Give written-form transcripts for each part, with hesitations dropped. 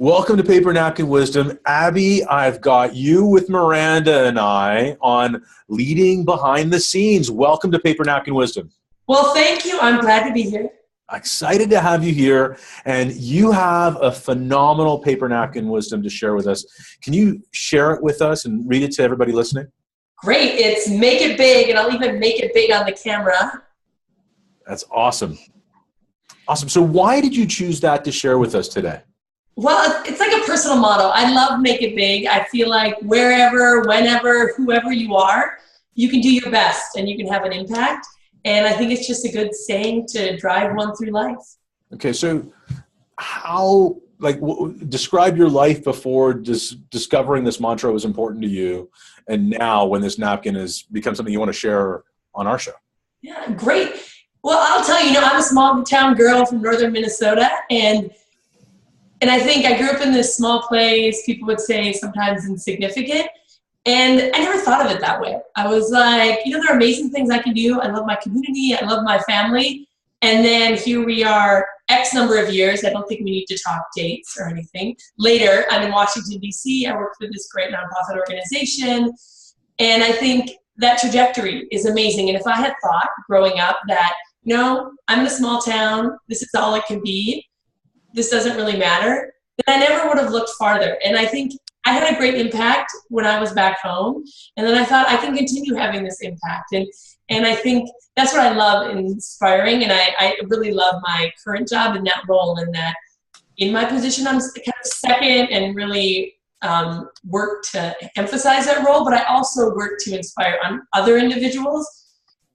Welcome to Paper Napkin Wisdom. Abby, I've got you with Miranda and I on leading behind the scenes. Welcome to Paper Napkin Wisdom. Well, thank you. I'm glad to be here. Excited to have you here. And you have a phenomenal Paper Napkin Wisdom to share with us. Can you share it with us and read it to everybody listening? Great. It's make it big, and I'll even make it big on the camera. That's awesome. Awesome. So why did you choose that to share with us today? Well, it's like a personal motto. I love make it big. I feel like wherever, whenever, whoever you are, you can do your best and you can have an impact. And I think it's just a good saying to drive one through life. Okay, so how, describe your life before discovering this mantra was important to you, and now when this napkin has become something you want to share on our show. Yeah, great. Well, I'll tell you, I'm a small town girl from northern Minnesota, and I think I grew up in this small place, people would say sometimes insignificant, and I never thought of it that way. I was like, there are amazing things I can do. I love my community. I love my family. And then here we are, X number of years. I don't think we need to talk dates or anything. Later, I'm in Washington, D.C. I work for this great nonprofit organization. And I think that trajectory is amazing. And if I had thought growing up that, I'm in a small town, this is all it can be, this doesn't really matter, then I never would have looked farther. And I think I had a great impact when I was back home. And then I thought I can continue having this impact. And I think that's what I love in inspiring. And I really love my current job in that role, and that in my position, I'm kind of second and really work to emphasize that role, but I also work to inspire other individuals.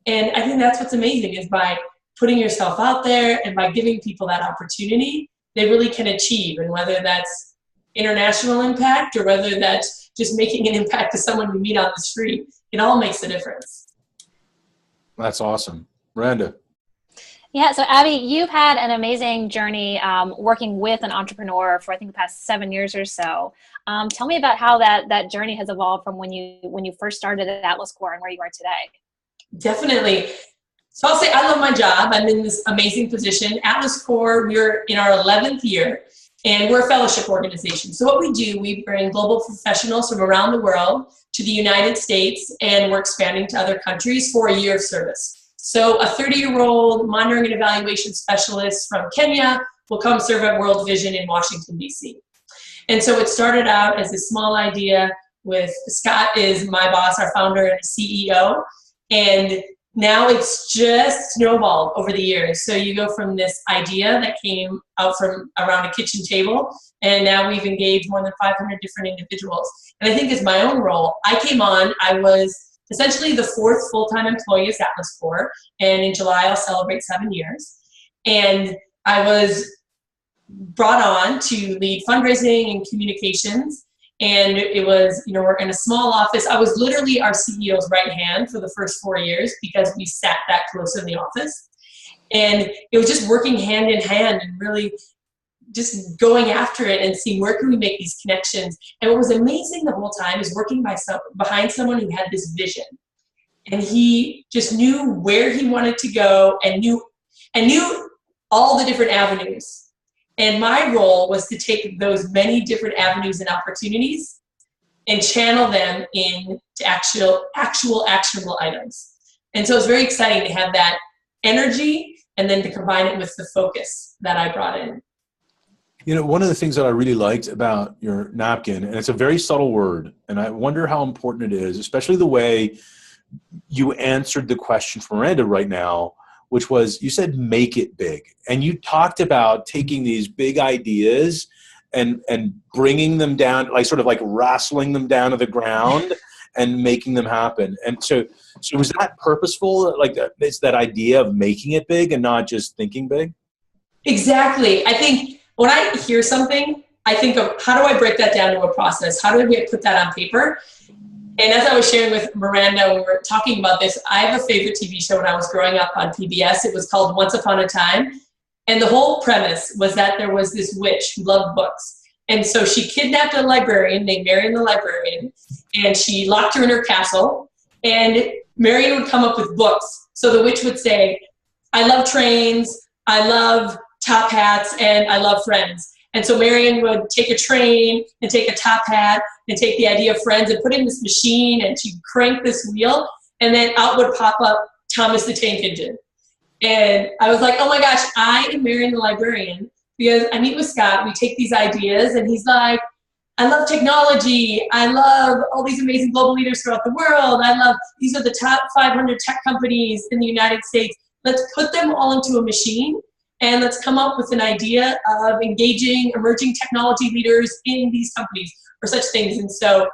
And I think that's what's amazing, is by putting yourself out there and by giving people that opportunity, they really can achieve. And whether that's international impact or whether that's just making an impact to someone you meet on the street, it all makes a difference. That's awesome. Miranda. Yeah, so Abby, you've had an amazing journey working with an entrepreneur for I think the past 7 years or so. Tell me about how that journey has evolved from when you first started at Atlas Corps and where you are today. Definitely. So I'll say I love my job. I'm in this amazing position. Atlas Corps, we're in our 11th year, and we're a fellowship organization. So what we do, we bring global professionals from around the world to the United States, and we're expanding to other countries for a year of service. So a 30-year-old monitoring and evaluation specialist from Kenya will come serve at World Vision in Washington, D.C. And so it started out as a small idea with Scott is my boss, our founder and CEO, and now it's just snowballed over the years. So you go from this idea that came out from around a kitchen table, and now we've engaged more than 500 different individuals. And I think as my own role, I came on, I was essentially the 4th full-time employee of Atlas Corps, and in July I'll celebrate 7 years. And I was brought on to lead fundraising and communications. And it was, we're in a small office. I was literally our CEO's right hand for the first 4 years because we sat that close in the office. And it was just working hand in hand and really just going after it and seeing where can we make these connections. And what was amazing the whole time is working behind someone who had this vision. And he just knew where he wanted to go and knew all the different avenues. And my role was to take those many different avenues and opportunities and channel them into actual actionable items. And so it's very exciting to have that energy and then to combine it with the focus that I brought in. One of the things that I really liked about your napkin, and it's a very subtle word, and I wonder how important it is, especially the way you answered the question from Miranda right now, which was, you said, make it big. And you talked about taking these big ideas and bringing them down, sort of wrestling them down to the ground and making them happen. And so was that purposeful? It's that idea of making it big and not just thinking big? Exactly. I think when I hear something, I think of how do I break that down to a process? How do I put that on paper? And as I was sharing with Miranda when we were talking about this, I have a favorite TV show when I was growing up on PBS. It was called Once Upon a Time. And the whole premise was that there was this witch who loved books. And so she kidnapped a librarian named Marion the librarian, and she locked her in her castle. And Marion would come up with books. So the witch would say, I love trains, I love top hats, and I love friends. And so Marion would take a train and take a top hat and take the idea of friends and put it in this machine, and she'd crank this wheel, and then out would pop up Thomas the Tank Engine. And I was like, oh my gosh, I am Marion the librarian, because I meet with Scott, we take these ideas, and he's like, I love technology. I love all these amazing global leaders throughout the world. These are the top 500 tech companies in the United States. Let's put them all into a machine, and let's come up with an idea of engaging emerging technology leaders in these companies or such things. And so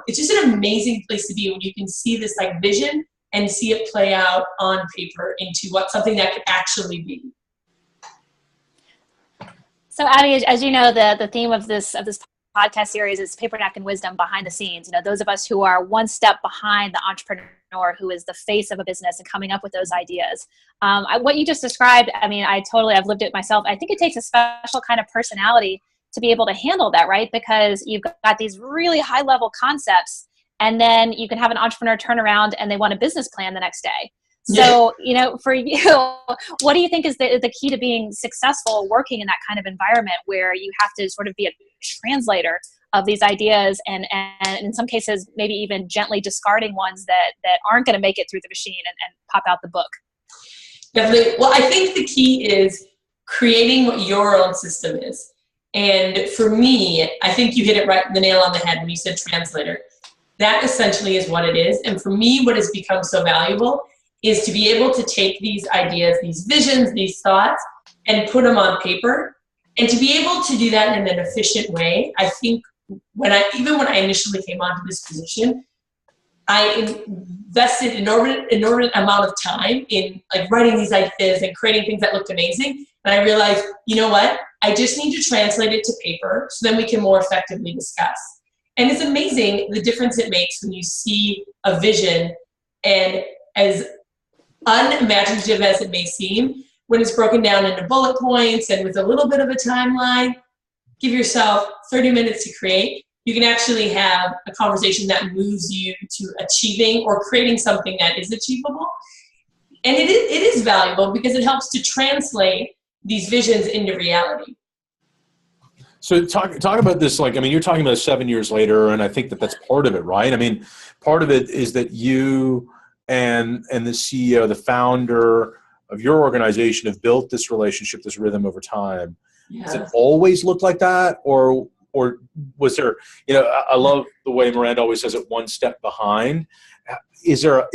it's just an amazing place to be when you can see this like vision and see it play out on paper into something that could actually be. So Abby, as you know, the theme of this podcast series is paper, napkin wisdom behind the scenes. Those of us who are one step behind the entrepreneur who is the face of a business and coming up with those ideas. What you just described, I've lived it myself. I think it takes a special kind of personality to be able to handle that, right? Because you've got these really high level concepts, and then you can have an entrepreneur turn around and they want a business plan the next day. So, for you, what do you think is the key to being successful working in that kind of environment where you have to sort of be a translator of these ideas and in some cases, maybe even gently discarding ones that aren't going to make it through the machine and pop out the book? Definitely. Well, I think the key is creating what your own system is. And for me, I think you hit the nail on the head when you said translator. That essentially is what it is. And for me, what has become so valuable is to be able to take these ideas, these visions, these thoughts, and put them on paper. And to be able to do that in an efficient way, I think when I initially came onto this position, I invested an inordinate amount of time in like writing these ideas and creating things that looked amazing. And I realized, you know what? I just need to translate it to paper so then we can more effectively discuss. And it's amazing the difference it makes when you see a vision, and as unimaginative as it may seem, when it's broken down into bullet points and with a little bit of a timeline, give yourself 30 minutes to create. You can actually have a conversation that moves you to achieving or creating something that is achievable. And it is valuable because it helps to translate these visions into reality. So talk about this, you're talking about 7 years later, and I think that's part of it, right? Part of it is that you and the CEO, the founder of your organization, have built this relationship, this rhythm over time. Yeah. Has it always looked like that, or was there? I love the way Miranda always says it, one step behind. Is there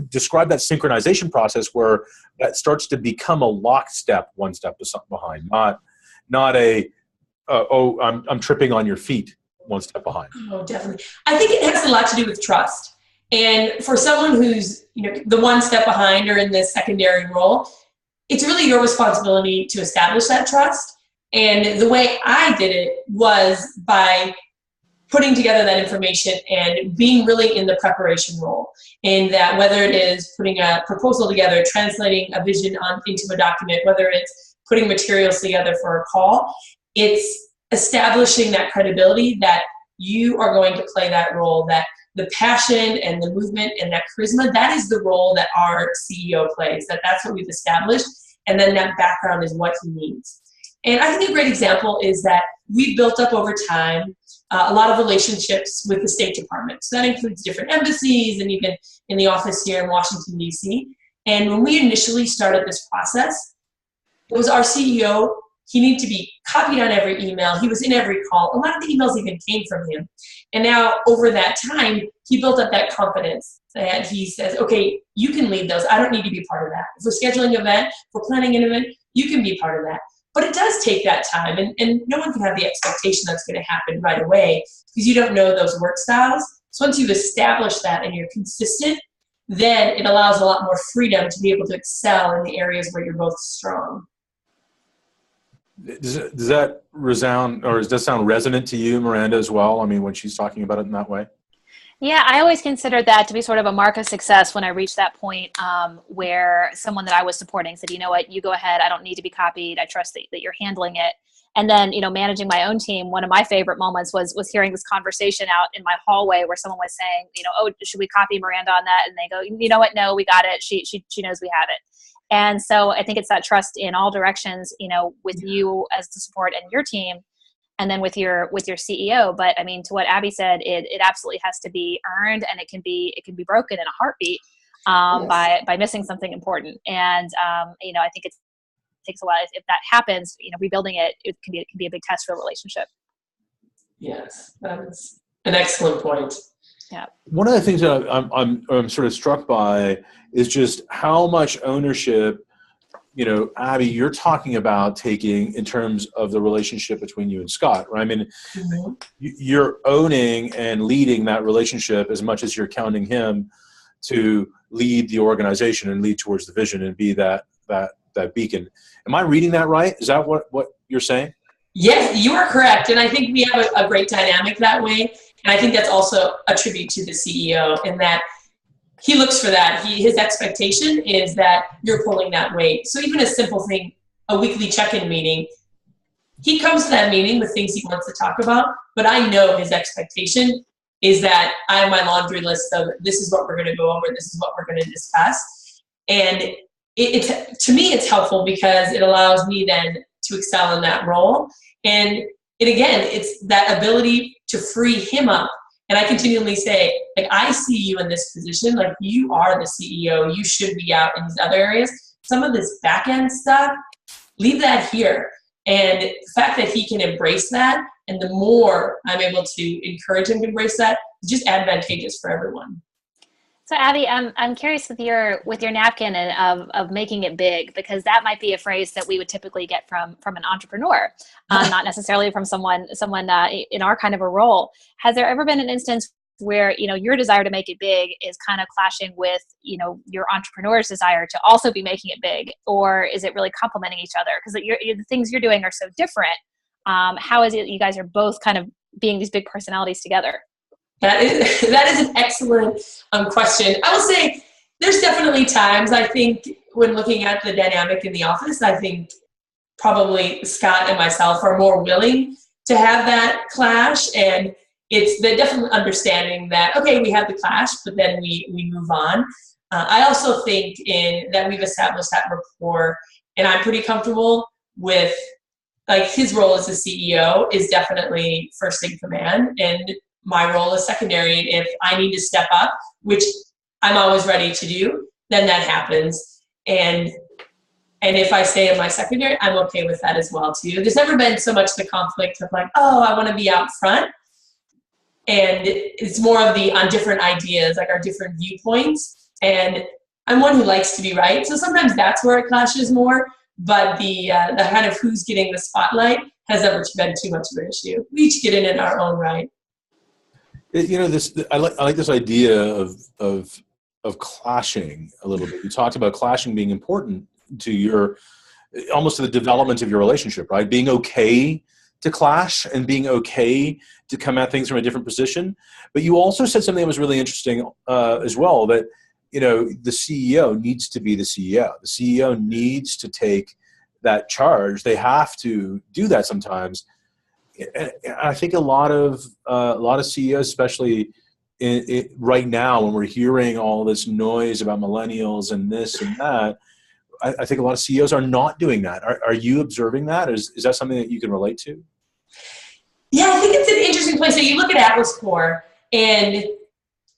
describe that synchronization process where that starts to become a lockstep, one step behind, not a I'm tripping on your feet, one step behind. Oh, definitely. I think it has a lot to do with trust. And for someone who's, the one step behind or in this secondary role, it's really your responsibility to establish that trust. And the way I did it was by putting together that information and being really in the preparation role. In that, whether it is putting a proposal together, translating a vision into a document, whether it's putting materials together for a call, it's establishing that credibility that you are going to play that role, that the passion and the movement and that charisma, that is the role that our CEO plays, that's what we've established. And then that background is what he needs. And I think a great example is that we've built up over time a lot of relationships with the State Department. So that includes different embassies and even in the office here in Washington, D.C. And when we initially started this process, it was our CEO. He needed to be copied on every email. He was in every call. A lot of the emails even came from him. And now over that time, he built up that confidence that he says, okay, you can lead those. I don't need to be part of that. If we're scheduling an event, if we're planning an event, you can be part of that. But it does take that time, and no one can have the expectation that's going to happen right away because you don't know those work styles. So once you've established that and you're consistent, then it allows a lot more freedom to be able to excel in the areas where you're both strong. Does that resound, or does that sound resonant to you, Miranda, as well? When she's talking about it in that way? Yeah, I always considered that to be sort of a mark of success when I reached that point where someone that I was supporting said, you know what, you go ahead. I don't need to be copied. I trust that you're handling it. And then, managing my own team, one of my favorite moments was hearing this conversation out in my hallway where someone was saying, oh, should we copy Miranda on that? And they go, you know what? No, we got it. She knows we have it. And so I think it's that trust in all directions, with you as the support and your team, and then with your CEO. But I mean, to what Abby said, it absolutely has to be earned, and it can be broken in a heartbeat by missing something important. And I think it takes a while. If that happens, rebuilding it can be a big test for the relationship. Yes, that's an excellent point. Yeah. One of the things that I'm sort of struck by is just how much ownership, Abby, you're talking about taking in terms of the relationship between you and Scott, right? I mean, you're owning and leading that relationship as much as you're counting him to lead the organization and lead towards the vision and be that beacon. Am I reading that right? Is that what you're saying? Yes, you are correct. And I think we have a great dynamic that way. And I think that's also a tribute to the CEO in that he looks for that. His expectation is that you're pulling that weight. So even a simple thing, a weekly check-in meeting, he comes to that meeting with things he wants to talk about, but I know his expectation is that I have my laundry list of this is what we're going to go over, this is what we're going to discuss. And to me, it's helpful because it allows me then to excel in that role. And it's that ability to free him up. And I continually say, I see you in this position, you are the CEO, you should be out in these other areas. Some of this back end stuff, leave that here. And the fact that he can embrace that, and the more I'm able to encourage him to embrace that, is just advantageous for everyone. So Abby, I'm curious with your napkin of making it big, because that might be a phrase that we would typically get from an entrepreneur, not necessarily from someone in our kind of a role. Has there ever been an instance where your desire to make it big is kind of clashing with your entrepreneur's desire to also be making it big, or is it really complementing each other? Because the things you're doing are so different. How is it you guys are both kind of being these big personalities together? That is an excellent question. I will say there's definitely times, I think, when looking at the dynamic in the office, I think probably Scott and myself are more willing to have that clash. And it's the definitely understanding that, okay, we have the clash, but then we move on. I also think that we've established that rapport, and I'm pretty comfortable with, his role as a CEO is definitely first in command, and my role is secondary. And if I need to step up, which I'm always ready to do, then that happens. And if I stay in my secondary, I'm okay with that as well too. There's never been so much the conflict of I want to be out front. And it's more of on different ideas, our different viewpoints. And I'm one who likes to be right. So sometimes that's where it clashes more. But the kind of who's getting the spotlight has never been too much of an issue. We each get in our own right. I like this idea of clashing a little bit. You talked about clashing being important to almost to the development of your relationship, right? Being okay to clash and being okay to come at things from a different position. But you also said something that was really interesting as well, that the CEO needs to be the CEO. The CEO needs to take that charge. They have to do that sometimes. I think a lot of CEOs, especially right now, when we're hearing all this noise about millennials and this and that, I think a lot of CEOs are not doing that. Are you observing that? Is that something that you can relate to? Yeah, I think it's an interesting place. So you look at Atlas Core, and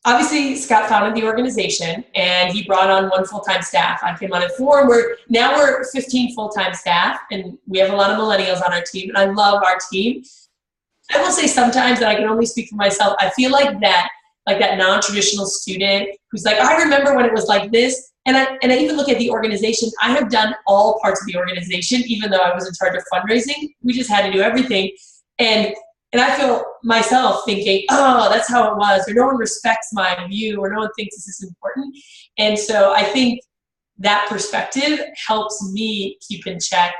obviously Scott founded the organization, and he brought on 1 full-time staff. I came on at 4. We're 15 full-time staff, and we have a lot of millennials on our team, and I love our team. I will say sometimes, that I can only speak for myself, I feel like that non-traditional student who's I remember when it was like this. And I even look at the organization. I have done all parts of the organization, even though I was in charge of fundraising. We just had to do everything. And I feel myself thinking, oh, that's how it was, or no one respects my view, or no one thinks this is important. And so I think that perspective helps me keep in check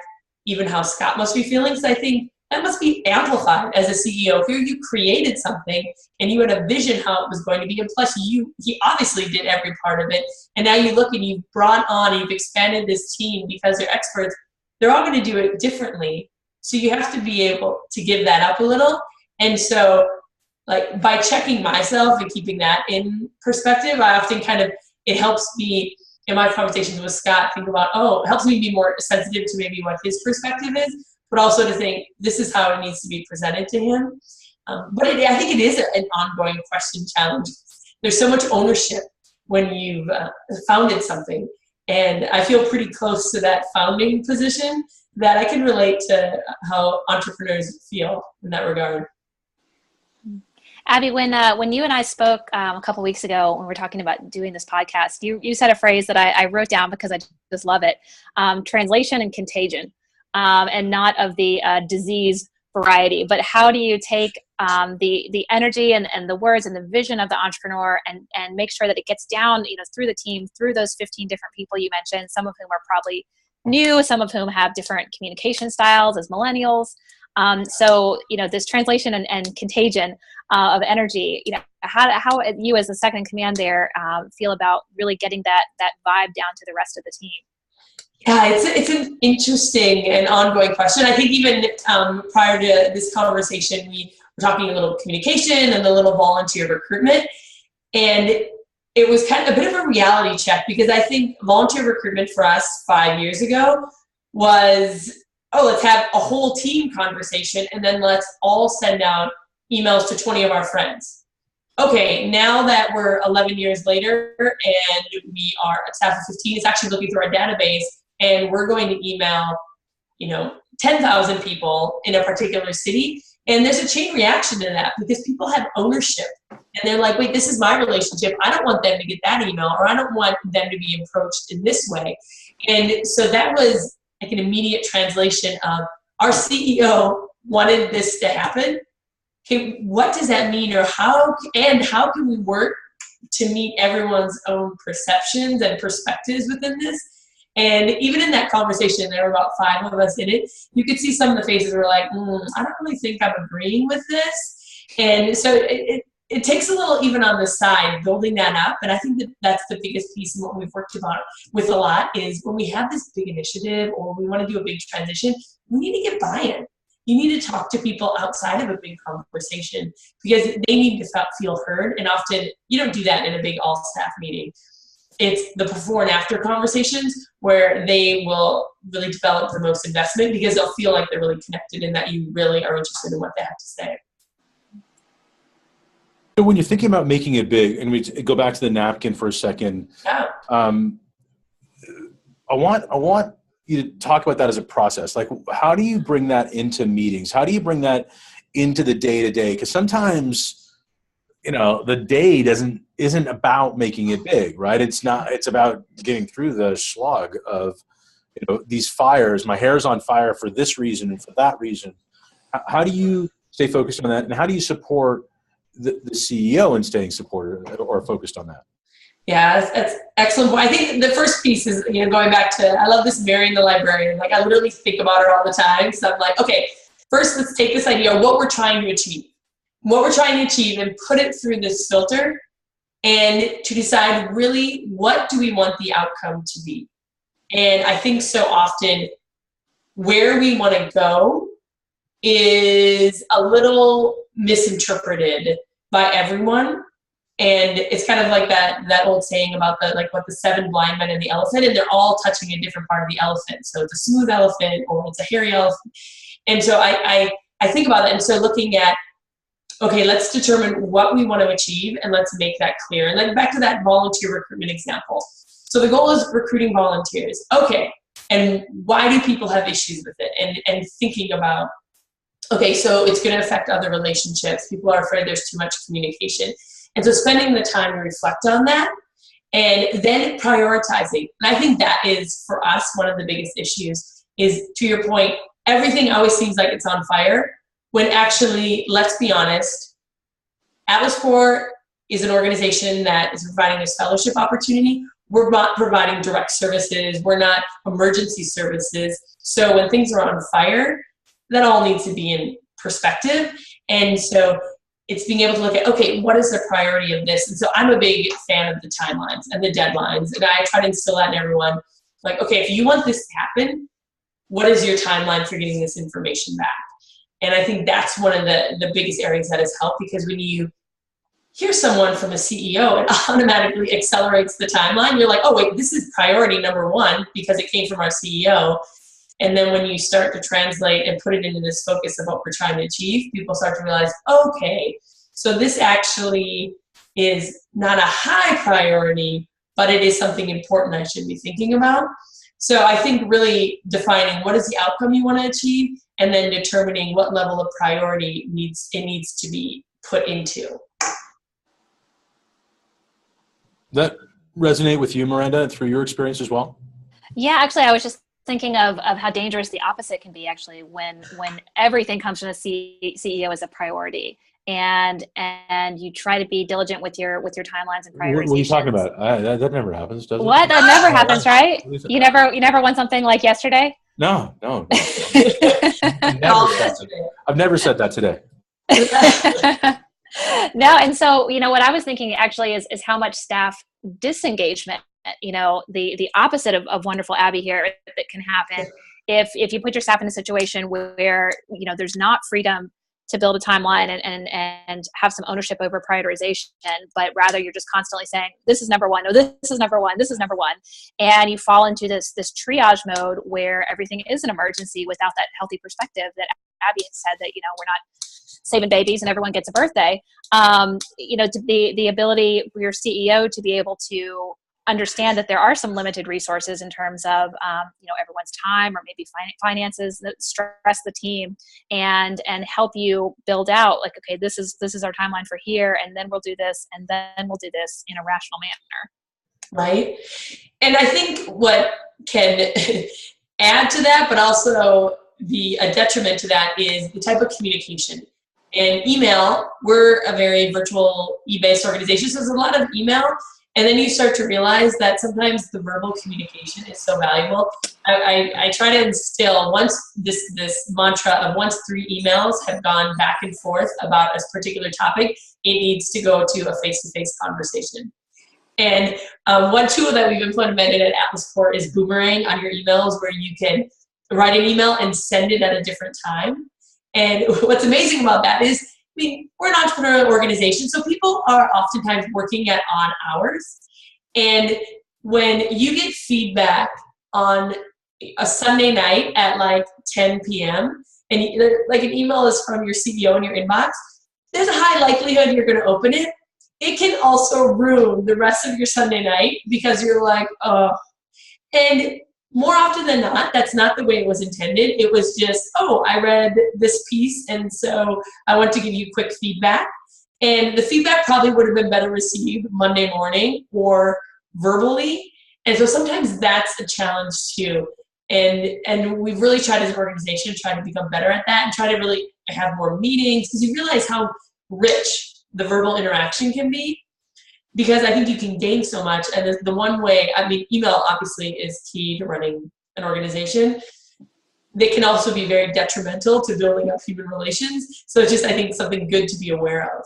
even how Scott must be feeling. So I think that must be amplified as a CEO. Here you created something and you had a vision how it was going to be. And plus he obviously did every part of it. And now you look and you've brought on, you've expanded this team because they're experts. They're all going to do it differently. So you have to be able to give that up a little. And so by checking myself and keeping that in perspective, I often it helps me in my conversations with Scott, think about, it helps me be more sensitive to maybe what his perspective is, but also to think this is how it needs to be presented to him. But I think it is an ongoing question challenge. There's so much ownership when you've founded something. And I feel pretty close to that founding position that I can relate to how entrepreneurs feel in that regard. Abby, when you and I spoke a couple weeks ago when we were talking about doing this podcast, you said a phrase that I wrote down because I just love it: translation and contagion, and not of the disease variety. But how do you take the energy and the words and the vision of the entrepreneur and make sure that it gets down, through the team, through those 15 different people you mentioned, some of whom are probably new, some of whom have different communication styles as millennials. So this translation and contagion of energy, how you as the second in command there feel about really getting that vibe down to the rest of the team? Yeah, it's an interesting and ongoing question. I think even prior to this conversation, we were talking a little communication and a little volunteer recruitment. And it was kind of a bit of a reality check, because I think volunteer recruitment for us 5 years ago was, let's have a whole team conversation and then let's all send out emails to 20 of our friends. Okay, now that we're 11 years later and we are a staff of 15, it's actually looking through our database and we're going to email, 10,000 people in a particular city. And there's a chain reaction to that because people have ownership. And they're like, wait, this is my relationship. I don't want them to get that email, or I don't want them to be approached in this way. And so that was like an immediate translation of our CEO wanted this to happen. Okay, what does that mean, or how can we work to meet everyone's own perceptions and perspectives within this? And even in that conversation, there were about 5 of us in it, you could see some of the faces were like, I don't really think I'm agreeing with this. And so it takes a little, even on the side, building that up. And I think that's the biggest piece in what we've worked about with a lot is when we have this big initiative or we want to do a big transition, we need to get buy-in. You need to talk to people outside of a big conversation because they need to feel heard. And often you don't do that in a big all-staff meeting. It's the before and after conversations where they will really develop the most investment because they'll feel like they're really connected and that you really are interested in what they have to say. So when you're thinking about making it big, and we go back to the napkin for a second, Yeah. I want you to talk about that as a process. Like, how do you bring that into meetings? How do you bring that into the day-to-day? Because sometimes, the day isn't about making it big, right? It's not. It's about getting through the slog of, these fires. My hair's on fire for this reason and for that reason. How do you stay focused on that, and how do you support the CEO in staying supported or focused on that? Yeah, that's excellent. I think the first piece is, going back to, I love this marrying the librarian. Like, I literally think about it all the time. So I'm like, okay, first let's take this idea of what we're trying to achieve. What we're trying to achieve and put it through this filter and to decide really what do we want the outcome to be. And I think so often where we want to go is a little misinterpreted by everyone. And it's kind of like that old saying about what the 7 blind men and the elephant, and they're all touching a different part of the elephant. So it's a smooth elephant or it's a hairy elephant. And so I think about that. And so looking at, okay, let's determine what we want to achieve and let's make that clear. And then back to that volunteer recruitment example. So the goal is recruiting volunteers. Okay, and why do people have issues with it? And thinking about, okay, so it's going to affect other relationships. People are afraid there's too much communication. And so spending the time to reflect on that and then prioritizing. And I think that is, for us, one of the biggest issues is, to your point, everything always seems like it's on fire when actually, let's be honest, Atlas Core is an organization that is providing this fellowship opportunity. We're not providing direct services. We're not emergency services. So when things are on fire, that all needs to be in perspective. And so it's being able to look at, okay, what is the priority of this? And so I'm a big fan of the timelines and the deadlines. And I try to instill that in everyone. Like, okay, if you want this to happen, what is your timeline for getting this information back? And I think that's one of the biggest areas that has helped, because when you here's someone from a CEO, it automatically accelerates the timeline. You're like, oh wait, this is priority number one because it came from our CEO. And then when you start to translate and put it into this focus of what we're trying to achieve, people start to realize, okay, so this actually is not a high priority, but it is something important I should be thinking about. So I think really defining what is the outcome you want to achieve, and then determining what level of priority needs to be put into. That resonate with you, Miranda, through your experience as well? Yeah, actually, I was just thinking of how dangerous the opposite can be, actually, when everything comes from the CEO as a priority, and you try to be diligent with your timelines and prioritizations. What are you talking about? That never happens, does it? What? That never happens, right? You never want something like yesterday? No. I've never said that today. No, and so, what I was thinking actually is how much staff disengagement, the opposite of wonderful Abby here, that can happen if you put your staff in a situation where, there's not freedom to build a timeline and have some ownership over prioritization, but rather you're just constantly saying, this is number one, no, this is number one, this is number one. And you fall into this triage mode where everything is an emergency without that healthy perspective that Abby had said, that, we're not saving babies and everyone gets a birthday. To the ability for your CEO to be able to understand that there are some limited resources in terms of, everyone's time or maybe finances that stress the team, and help you build out, like, okay, this is our timeline for here, and then we'll do this, and then we'll do this in a rational manner. Right. And I think what can add to that, but also be a detriment to that, is the type of communication. And email, we're a very virtual e-based organization, so there's a lot of email. And then you start to realize that sometimes the verbal communication is so valuable. I try to instill this mantra of once 3 emails have gone back and forth about a particular topic, it needs to go to a face-to-face conversation. And one tool that we've implemented at Atlas Core is Boomerang on your emails, where you can write an email and send it at a different time. And what's amazing about that is, we're an entrepreneurial organization, so people are oftentimes working at odd hours. And when you get feedback on a Sunday night at like 10 p.m., and like an email is from your CEO in your inbox, there's a high likelihood you're going to open it. It can also ruin the rest of your Sunday night because you're like, oh. And more often than not, that's not the way it was intended. It was just, oh, I read this piece, and so I want to give you quick feedback. And the feedback probably would have been better received Monday morning or verbally. And so sometimes that's a challenge too. And we've really tried as an organization to try to become better at that and try to really have more meetings, because you realize how rich the verbal interaction can be. Because I think you can gain so much. And the one way, email obviously is key to running an organization. They can also be very detrimental to building up human relations. So it's just, I think, something good to be aware of.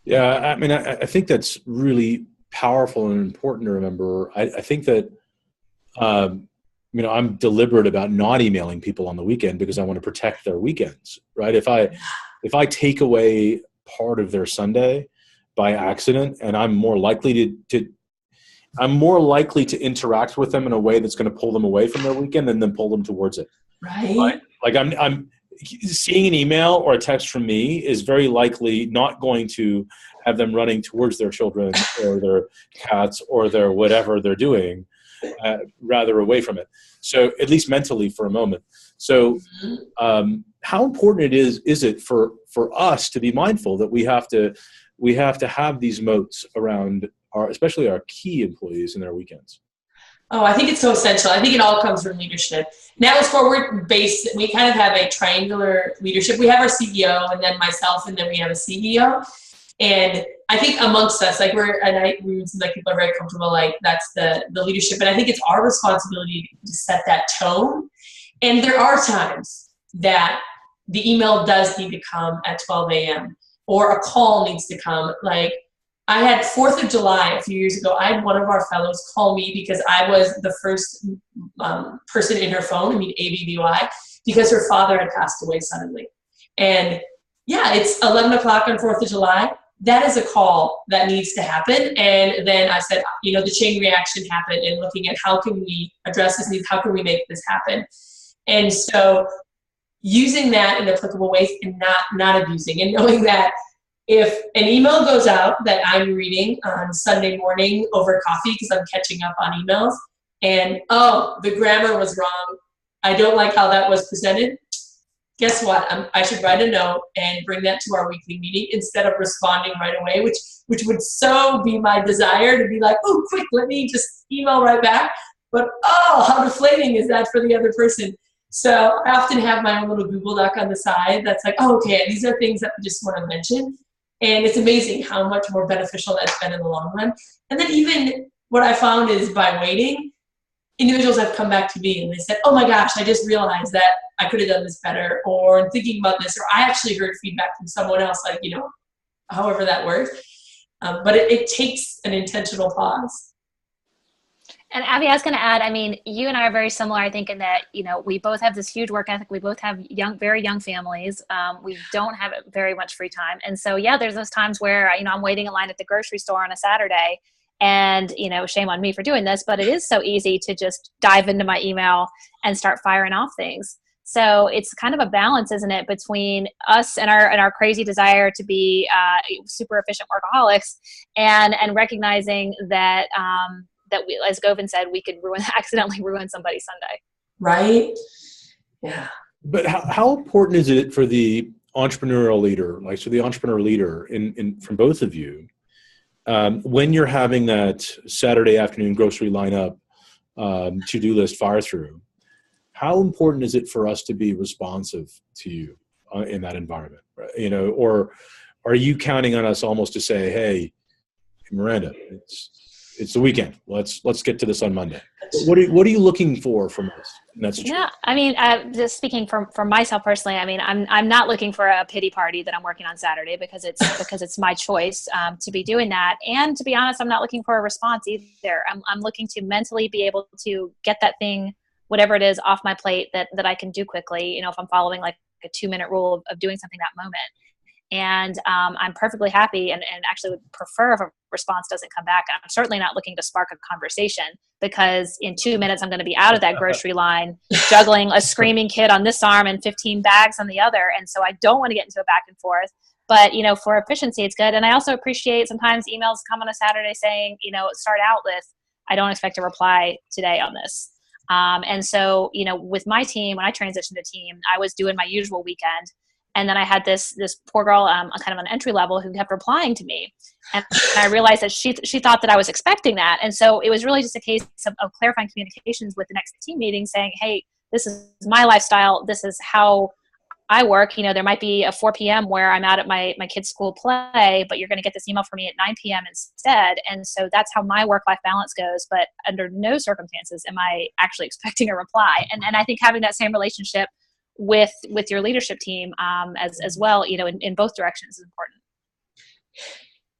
Yeah, I think that's really powerful and important to remember. I think that, I'm deliberate about not emailing people on the weekend because I want to protect their weekends, right? If I take away part of their Sunday by accident, and I'm more likely to interact with them in a way that's going to pull them away from their weekend and then pull them towards it. Right. Like I'm seeing an email or a text from me is very likely not going to have them running towards their children or their cats or their whatever they're doing, rather away from it. So at least mentally for a moment. So how important is it for us to be mindful that we have to have these moats around especially our key employees in their weekends? Oh, I think it's so essential. I think it all comes from leadership. Now it's forward based. We kind of have a triangular leadership. We have our CEO, and then myself, and then we have a CEO. And I think amongst us, like we seem like people are very comfortable, like that's the leadership. And I think it's our responsibility to set that tone. And there are times that the email does need to come at 12 a.m. or a call needs to come. Like I had 4th of July a few years ago, I had one of our fellows call me because I was the first person in her phone, ABBY, because her father had passed away suddenly. And yeah, it's 11 o'clock on 4th of July. That is a call that needs to happen. And then I said, the chain reaction happened, and looking at how can we address this need? How can we make this happen? And so using that in applicable ways and not abusing, and knowing that if an email goes out that I'm reading on Sunday morning over coffee because I'm catching up on emails, and the grammar was wrong, I don't like how that was presented, guess what? I should write a note and bring that to our weekly meeting instead of responding right away, which would so be my desire to be like, oh, quick, let me just email right back. But how deflating is that for the other person? So I often have my own little Google Doc on the side that's like, okay, these are things that I just want to mention. And it's amazing how much more beneficial that's been in the long run. And then even what I found is by waiting, individuals have come back to me and they said, oh my gosh, I just realized that I could have done this better, or thinking about this, or I actually heard feedback from someone else, like, however that works. But it takes an intentional pause. And Abby, I was going to add, you and I are very similar, I think, in that, we both have this huge work ethic. We both have very young families. We don't have very much free time. And so, yeah, there's those times where, I'm waiting in line at the grocery store on a Saturday, and, shame on me for doing this, but it is so easy to just dive into my email and start firing off things. So it's kind of a balance, isn't it, between us and our crazy desire to be super efficient workaholics, and recognizing that that we, as Govind said, we could accidentally ruin somebody's Sunday. Right? Yeah. But how important is it for the entrepreneurial leader, the entrepreneur leader from both of you, when you're having that Saturday afternoon grocery lineup to-do list fire through? How important is it for us to be responsive to you in that environment? Or are you counting on us almost to say, hey, Miranda, it's the weekend. Let's get to this on Monday. What are you looking for from us in that situation? Yeah, just speaking from myself personally, I'm not looking for a pity party that I'm working on Saturday because it's my choice to be doing that. And to be honest, I'm not looking for a response either. I'm looking to mentally be able to get that thing, whatever it is, off my plate that I can do quickly, if I'm following like a 2-minute rule of doing something that moment. And I'm perfectly happy and actually would prefer if a response doesn't come back. I'm certainly not looking to spark a conversation, because in 2 minutes I'm going to be out of that grocery line juggling a screaming kid on this arm and 15 bags on the other. And so I don't want to get into a back and forth. But, for efficiency, it's good. And I also appreciate sometimes emails come on a Saturday saying, start out with, I don't expect a reply today on this. And so, with my team, when I transitioned to team, I was doing my usual weekend. And then I had this poor girl, kind of an entry level, who kept replying to me. And I realized that she thought that I was expecting that. And so it was really just a case of clarifying communications with the next team meeting, saying, hey, this is my lifestyle. This is how I work. There might be a 4 p.m. where I'm out at my kid's school play, but you're going to get this email from me at 9 p.m. instead. And so that's how my work-life balance goes. But under no circumstances am I actually expecting a reply. And I think having that same relationship with your leadership team as well, in both directions is important.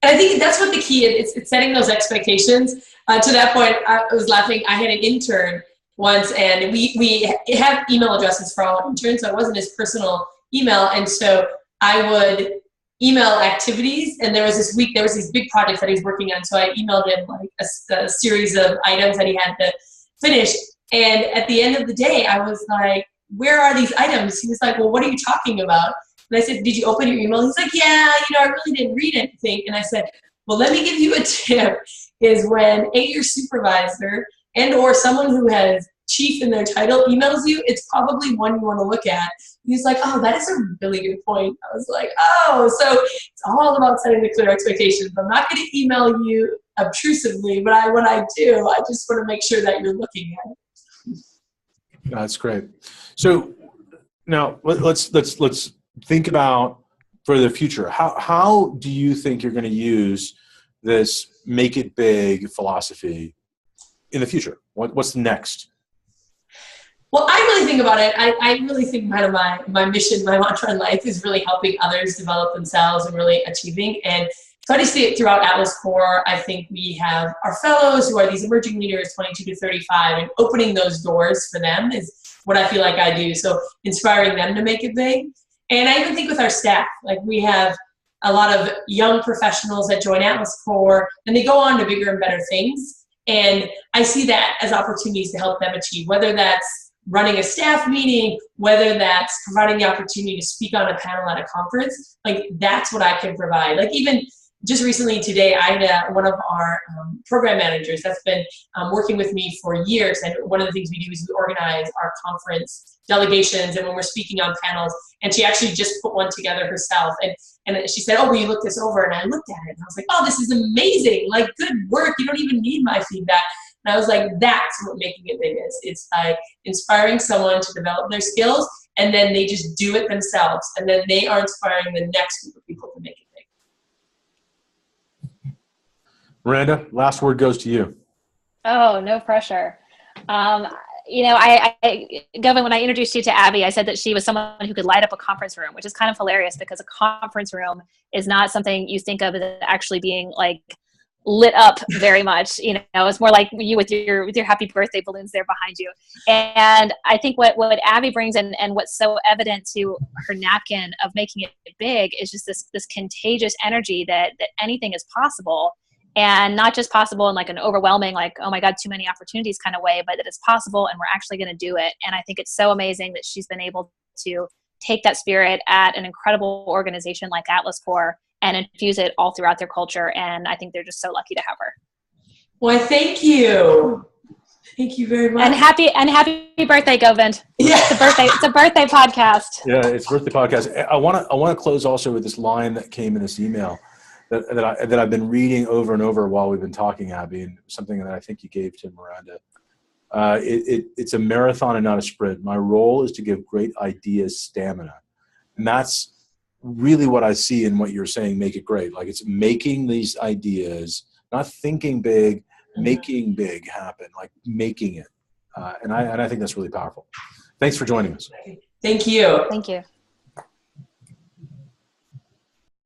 And I think that's what the key is. It's setting those expectations. To that point, I was laughing. I had an intern once, and we have email addresses for all interns, so it wasn't his personal email. And so I would email activities, and there was these big projects that he's working on. So I emailed him like a series of items that he had to finish. And at the end of the day, I was like, where are these items? He was like, well, what are you talking about? And I said, did you open your email? He's like, yeah, I really didn't read anything. And I said, well, let me give you a tip, is when your supervisor and or someone who has chief in their title emails you, it's probably one you want to look at. And he's like, oh, that is a really good point. I was like, so it's all about setting the clear expectations. I'm not going to email you obtrusively, but when I do, I just want to make sure that you're looking at it. That's great. So now let's think about for the future. How do you think you're going to use this make it big philosophy in the future? What's next? Well, I really think about it. I really think kind of my mission, my mantra in life is really helping others develop themselves and really achieving. And so I just see it throughout Atlas Core. I think we have our fellows who are these emerging leaders, 22 to 35, and opening those doors for them is what I feel like I do. So inspiring them to make it big. And I even think with our staff, like we have a lot of young professionals that join Atlas Core, and they go on to bigger and better things. And I see that as opportunities to help them achieve, whether that's running a staff meeting, whether that's providing the opportunity to speak on a panel at a conference. Like that's what I can provide. Like even just recently today, I had one of our program managers that's been working with me for years. And one of the things we do is we organize our conference delegations and when we're speaking on panels. And she actually just put one together herself. And she said, oh, will you look this over? And I looked at it and I was like, oh, this is amazing. Like, good work. You don't even need my feedback. And I was like, that's what making it big is. It's by inspiring someone to develop their skills and then they just do it themselves. And then they are inspiring the next group of people to make it big. Miranda, last word goes to you. Oh, no pressure. You know, Govin, when I introduced you to Abby, I said that she was someone who could light up a conference room, which is kind of hilarious because a conference room is not something you think of as actually being like lit up very much. You know, it's more like you with your happy birthday balloons there behind you. And I think what Abby brings and what's so evident to her napkin of making it big is just this contagious energy that anything is possible. And not just possible in like an overwhelming, like, oh my God, too many opportunities kind of way, but that it's possible and we're actually going to do it. And I think it's so amazing that she's been able to take that spirit at an incredible organization like Atlas Core and infuse it all throughout their culture. And I think they're just so lucky to have her. Well, thank you. Thank you very much. And happy birthday, Govind. Yeah. It's a birthday podcast. Yeah, it's birthday podcast. I want to close also with this line that came in this email that I've been reading over and over while we've been talking, Abby, and something that I think you gave to Miranda. It's a marathon and not a sprint. My role is to give great ideas stamina. And that's really what I see in what you're saying, make it great. Like it's making these ideas, not thinking big, making big happen, like making it. And I think that's really powerful. Thanks for joining us. Thank you. Thank you.